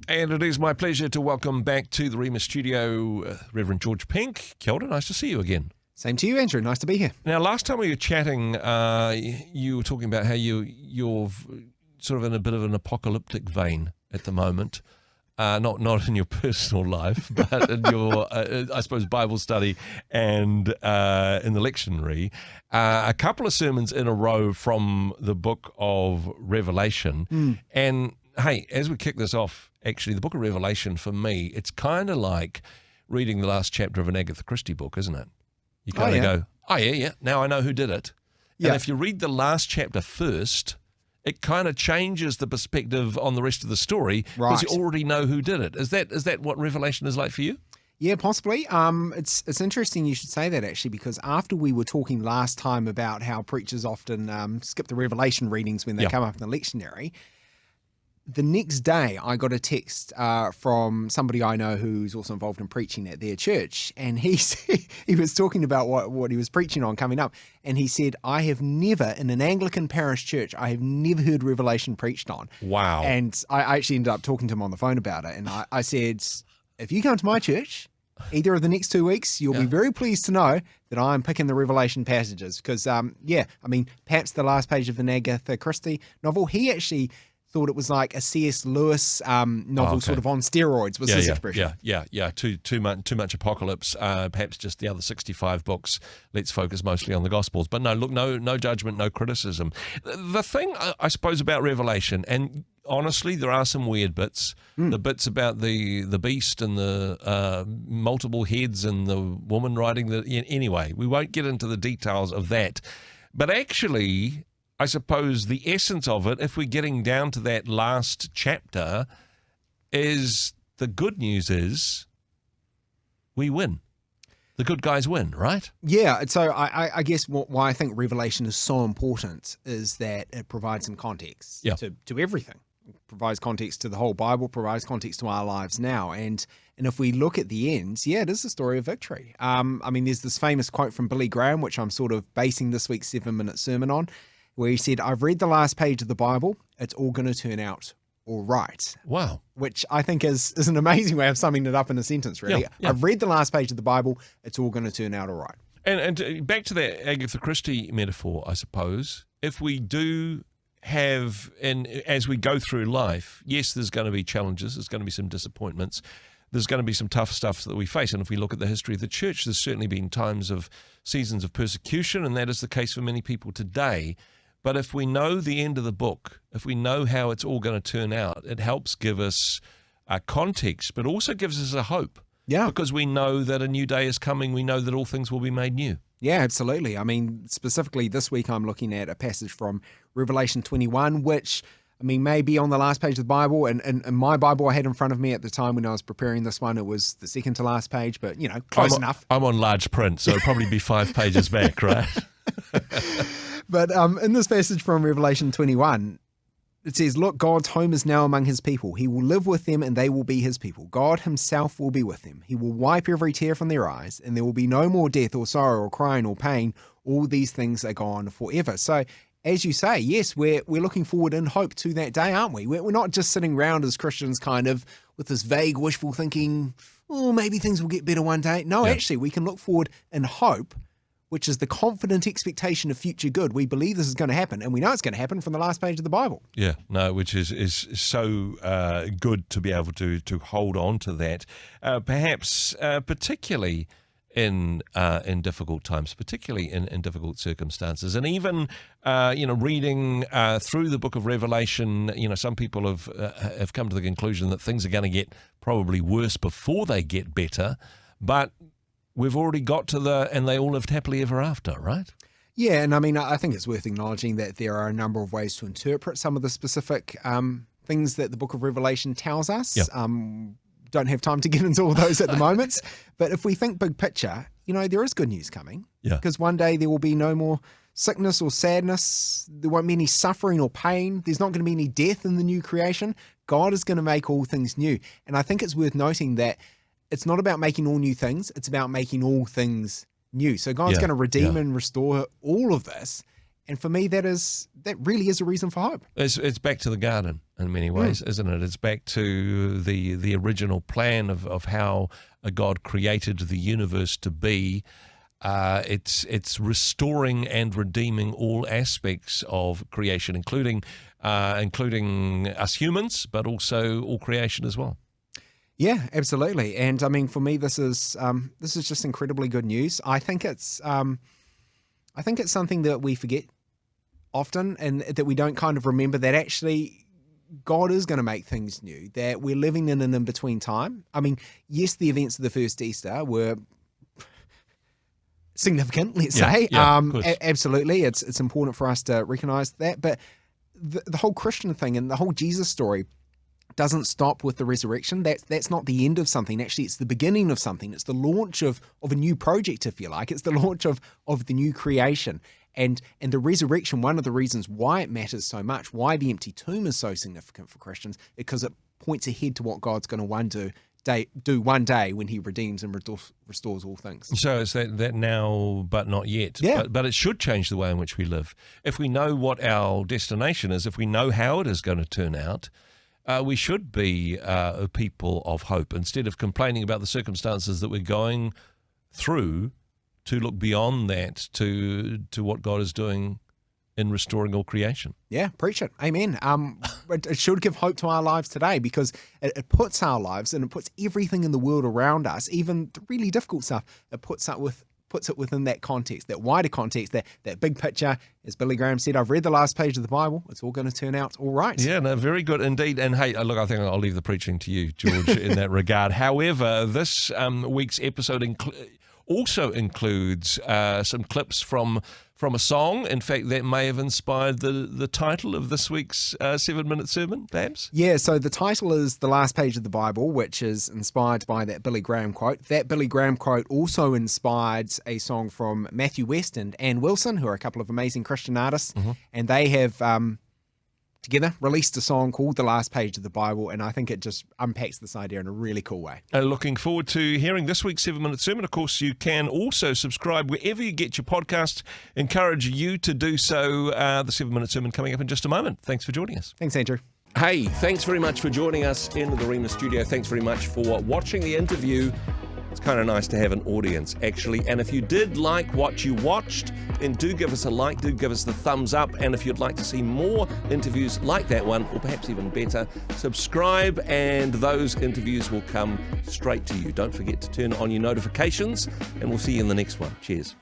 And it is my pleasure to welcome back to the Rhema studio Reverend George Penk. Kia ora, nice to see you again. Same to you, Andrew. Nice to be here. Now, last time we were chatting, you were talking about how you're sort of in a bit of an apocalyptic vein at the moment. Not in your personal life, but in your, I suppose, Bible study and in the lectionary. A couple of sermons in a row from the book of Revelation. And, hey, as we kick this off, actually, the book of Revelation, for me, it's kind of like reading the last chapter of an Agatha Christie book, isn't it? You kind of go, oh, yeah, now I know who did it. Yeah. And if you read the last chapter first, it kind of changes the perspective on the rest of the story because you already know who did it. Is that what Revelation is like for you? Yeah, possibly. It's interesting you should say that, actually, because after we were talking last time about how preachers often skip the Revelation readings when they come up in the lectionary, the next day I got a text from somebody I know who's also involved in preaching at their church, and he was talking about what he was preaching on coming up, and he said, I have never, in an Anglican parish church, I have never heard Revelation preached on. Wow. And I actually ended up talking to him on the phone about it, and I said, if you come to my church either of the next 2 weeks, you'll be very pleased to know that I'm picking the Revelation passages because, perhaps the last page of an Agatha Christie novel, he actually thought it was like a C.S. Lewis novel, sort of on steroids, was his expression. Yeah. Too much apocalypse. Perhaps just the other 65 books. Let's focus mostly on the Gospels. But no, look, no judgment, no criticism. The thing, I suppose, about Revelation, and honestly, there are some weird bits. The bits about the beast and the multiple heads and the woman riding the... Anyway, we won't get into the details of that. But actually, I suppose the essence of it, if we're getting down to that last chapter, is the good news is we win. The good guys win, right? Yeah, so I guess why I think Revelation is so important is that it provides some context to everything. It provides context to the whole Bible, provides context to our lives now. And if we look at the end, it is a story of victory. There's this famous quote from Billy Graham, which I'm sort of basing this week's 7-minute sermon on, where he said, I've read the last page of the Bible, it's all going to turn out all right. Wow. Which I think is an amazing way of summing it up in a sentence, really. Yeah. I've read the last page of the Bible, it's all going to turn out all right. And back to that Agatha Christie metaphor, I suppose, if we do have, and as we go through life, yes, there's going to be challenges, there's going to be some disappointments, there's going to be some tough stuff that we face. And if we look at the history of the church, there's certainly been seasons of persecution, and that is the case for many people today. But if we know the end of the book, if we know how it's all going to turn out, it helps give us a context, but also gives us a hope. Yeah. Because we know that a new day is coming. We know that all things will be made new. Yeah, absolutely. Specifically this week, I'm looking at a passage from Revelation 21, which, may be on the last page of the Bible. And in my Bible I had in front of me at the time when I was preparing this one, it was the second to last page, but, close enough. I'm on large print, so it'll probably be 5 pages back, right? But in this passage from Revelation 21, it says, look, God's home is now among his people. He will live with them and they will be his people. God himself will be with them. He will wipe every tear from their eyes, and there will be no more death or sorrow or crying or pain. All these things are gone forever. So as you say, yes, we're looking forward in hope to that day, aren't we? We're not just sitting around as Christians kind of with this vague wishful thinking, maybe things will get better one day. No, actually, we can look forward in hope, which is the confident expectation of future good. We believe this is going to happen, and we know it's going to happen from the last page of the Bible. Yeah, no, which is so good to be able to hold on to that, perhaps particularly in difficult times, particularly in difficult circumstances. And even, reading through the book of Revelation, some people have come to the conclusion that things are going to get probably worse before they get better, but we've already got to and they all lived happily ever after, right? Yeah, and I think it's worth acknowledging that there are a number of ways to interpret some of the specific things that the book of Revelation tells us. Yep. Don't have time to get into all those at the moment. But if we think big picture, there is good news coming. Yeah. Because one day there will be no more sickness or sadness. There won't be any suffering or pain. There's not going to be any death in the new creation. God is going to make all things new. And I think it's worth noting that it's not about making all new things. It's about making all things new. So God's going to redeem and restore all of this. And for me, that really is a reason for hope. It's back to the garden in many ways, isn't it? It's back to the original plan of how God created the universe to be. It's restoring and redeeming all aspects of creation, including us humans, but also all creation as well. Yeah, absolutely. And I mean, for me, this is just incredibly good news. I think it's something that we forget often, and that we don't kind of remember that actually God is going to make things new, that we're living in an in-between time. I mean, yes, the events of the first Easter were significant, let's say. Absolutely. It's important for us to recognize that. But the whole Christian thing and the whole Jesus story doesn't stop with the resurrection. That's not the end of something. Actually, it's the beginning of something. It's the launch of a new project, if you like. It's the launch of the new creation. And the resurrection, one of the reasons why it matters so much, why the empty tomb is so significant for Christians, because it points ahead to what God's going to do one day when he redeems and restores all things. So it's that now, but not yet. Yeah. But it should change the way in which we live. If we know what our destination is, if we know how it is going to turn out, we should be a people of hope. Instead of complaining about the circumstances that we're going through, to look beyond that to what God is doing in restoring all creation. Yeah, preach it. Amen. It should give hope to our lives today, because it puts our lives and it puts everything in the world around us, even the really difficult stuff, it puts it within that context, that wider context, that big picture. As Billy Graham said, I've read the last page of the Bible. It's all going to turn out all right. Yeah, no, very good indeed. And hey, look, I think I'll leave the preaching to you, George, in that regard. However, this week's episode also includes some clips from a song, in fact, that may have inspired the title of this week's 7-minute sermon, Babs? Yeah, so the title is The Last Page of the Bible, which is inspired by that Billy Graham quote. That Billy Graham quote also inspired a song from Matthew West and Ann Wilson, who are a couple of amazing Christian artists, and they have together released a song called The Last Page of the Bible, and I think it just unpacks this idea in a really cool way. Looking forward to hearing this week's 7-minute sermon. Of course, you can also subscribe wherever you get your podcast. Encourage you to do so. The 7-minute sermon coming up in just a moment. Thanks for joining us. Thanks, Andrew. Hey, thanks very much for joining us in the Rhema studio. Thanks very much for watching the interview. It's kind of nice to have an audience, actually. And if you did like what you watched, then do give us a like, do give us the thumbs up. And if you'd like to see more interviews like that one, or perhaps even better, subscribe and those interviews will come straight to you. Don't forget to turn on your notifications, and we'll see you in the next one. Cheers.